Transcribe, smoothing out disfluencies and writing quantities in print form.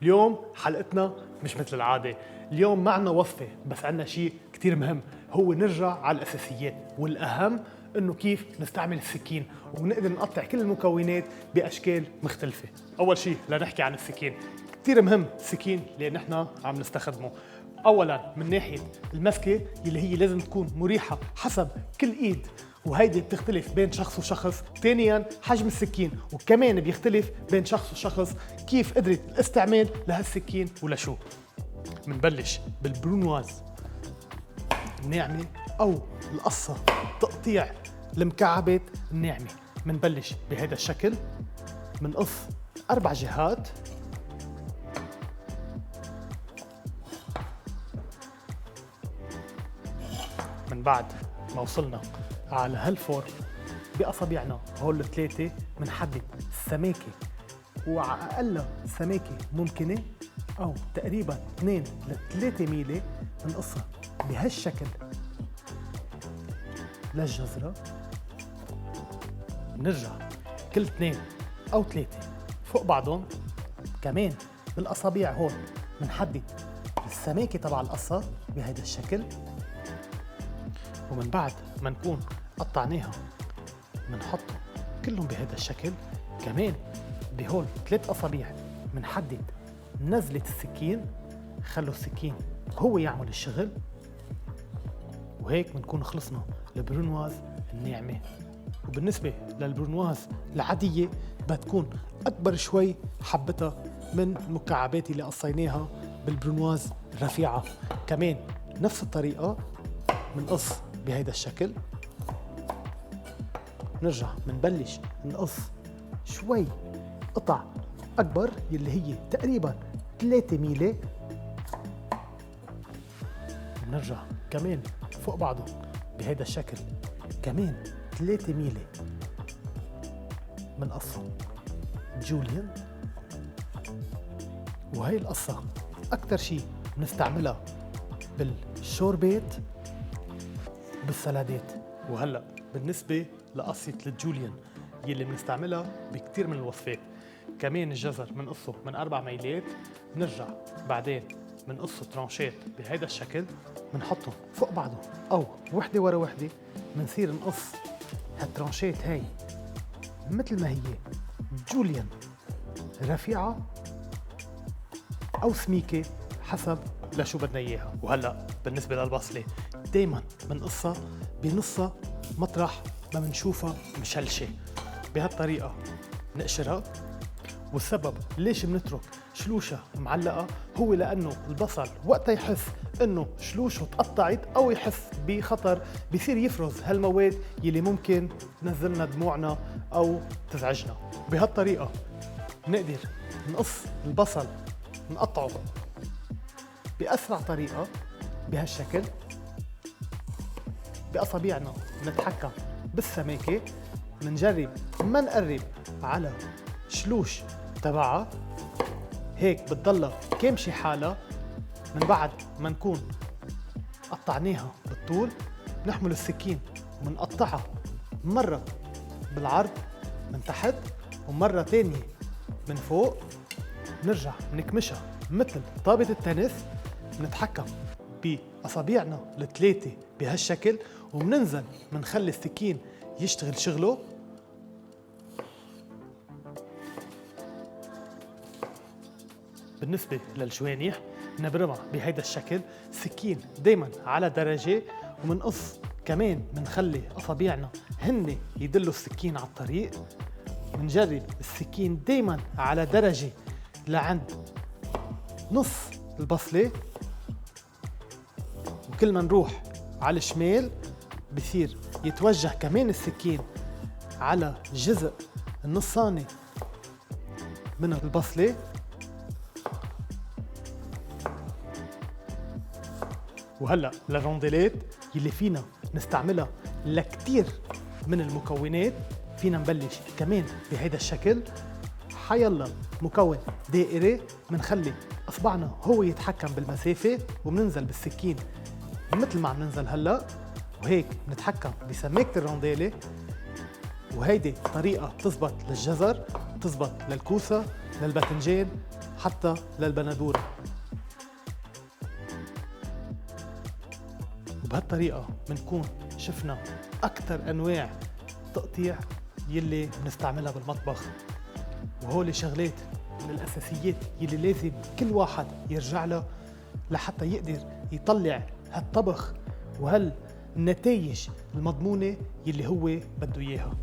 اليوم حلقتنا مش مثل العادة. اليوم معنا وصفة بس عنا شيء كتير مهم، هو نرجع على الأساسيات، والأهم إنه كيف نستعمل السكين ونقدر نقطع كل المكونات بأشكال مختلفة. أول شيء لنحكي عن السكين. كتير مهم السكين اللي نحن عم نستخدمه. أولاً من ناحية المسكة اللي هي لازم تكون مريحة حسب كل إيد، وهيدي بتختلف بين شخص وشخص. ثانياً حجم السكين، وكمان بيختلف بين شخص وشخص كيف قدرة الاستعمال لهالسكين ولشو. منبلش بالبرونواز الناعمة أو القصة تقطيع المكعبات الناعمة. منبلش بهذا الشكل، منقص 4 جهات. من بعد ما وصلنا على هالفور بأصابعنا هول الثلاثة منحدد السماكة، وعلى أقل سماكة ممكنة أو تقريبا 2 ل 3 ميلي منقصها بهالشكل للجزرة. نرجع كل 2 أو 3 فوق بعضهم كمان بالأصابع هون منحدد السماكة تبع القصة بهذا الشكل. ومن بعد ما نكون قطعناها منحطهم كلهم بهذا الشكل. كمان بهول 3 أصابع منحدد نزلة السكين، خلوا السكين هو يعمل الشغل. وهيك بنكون خلصنا البرونواز الناعمة. وبالنسبة للبرونواز العادية بتكون أكبر شوي حبتها من المكعبات اللي قصيناها بالبرونواز الرفيعة. كمان نفس الطريقة منقص بهيدا الشكل. نرجع منبلش نقص شوي قطع أكبر يلي هي تقريبا 3 ميلي. نرجع كمان فوق بعضه بهيدا الشكل كمان 3 ميلي منقصهم جوليان. وهي القصة أكتر شي بنستعملها بالشوربات بالسلادات. وهلأ بالنسبة لقصة الجوليان يلي بنستعملها بكتير من الوصفات. كمان الجزر منقصه من 4 ميلات. نرجع بعدين منقصه ترانشات بهيدا الشكل، منحطهم فوق بعضهم أو وحدة ورا وحدة. منصير نقص هالترانشات هاي مثل ما هي جوليان، رفيعة أو سميكة حسب لشو بدنا إياها. وهلأ بالنسبة للبصلة دايماً بنقصها بنصها مطرح ما بنشوفها مشلشة بهالطريقة نقشرها. والسبب ليش بنترك شلوشة معلقة هو لأنه البصل وقتها يحس إنه شلوشه تقطعت أو يحس بخطر بيصير يفرز هالمواد يلي ممكن تنزلنا دموعنا أو تزعجنا. بهالطريقة نقدر نقص البصل نقطعه بأسرع طريقة بهالشكل. بأصابعنا نتحكم بالسماكة، منجرب ما نقرب على شلوش تبعها، هيك بتضلها كامشة حالها. من بعد ما نكون قطعناها بالطول نحمل السكين ومنقطعها مرة بالعرض من تحت ومرة تانية من فوق. نرجع نكمشها مثل طابة التنس. نتحكم بأصابعنا الثلاثة بهالشكل ومننزل منخلي السكين يشتغل شغله. بالنسبة للجوانح نبرمها بهيدا الشكل، سكين دايما على درجة، ومنقص كمان منخلي أصابعنا هن يدلوا السكين على الطريق. منجرب السكين دايما على درجة لعند نص البصلة. وكل ما نروح على الشمال بصير يتوجه كمان السكين على الجزء النصاني من البصلة. وهلأ للرونديلات يلي فينا نستعملها لكتير من المكونات فينا نبلش كمان بهيدا الشكل. حيلا مكون دائري منخلي اصبعنا هو يتحكم بالمسافة وبننزل بالسكين مثل ما عم ننزل هلا، وهيك بنتحكم بسماكة الرونديلة. وهيدي طريقة بتزبط للجزر، بتزبط للكوسة، للباذنجان، حتى للبندورة. وبهالطريقة بنكون شفنا أكثر أنواع تقطيع يلي بنستعملها بالمطبخ، وهول شغلات من الأساسيات يلي لازم كل واحد يرجع لها لحتى يقدر يطلع هالطبخ وهالنتائج المضمونة يلي هو بده إياها.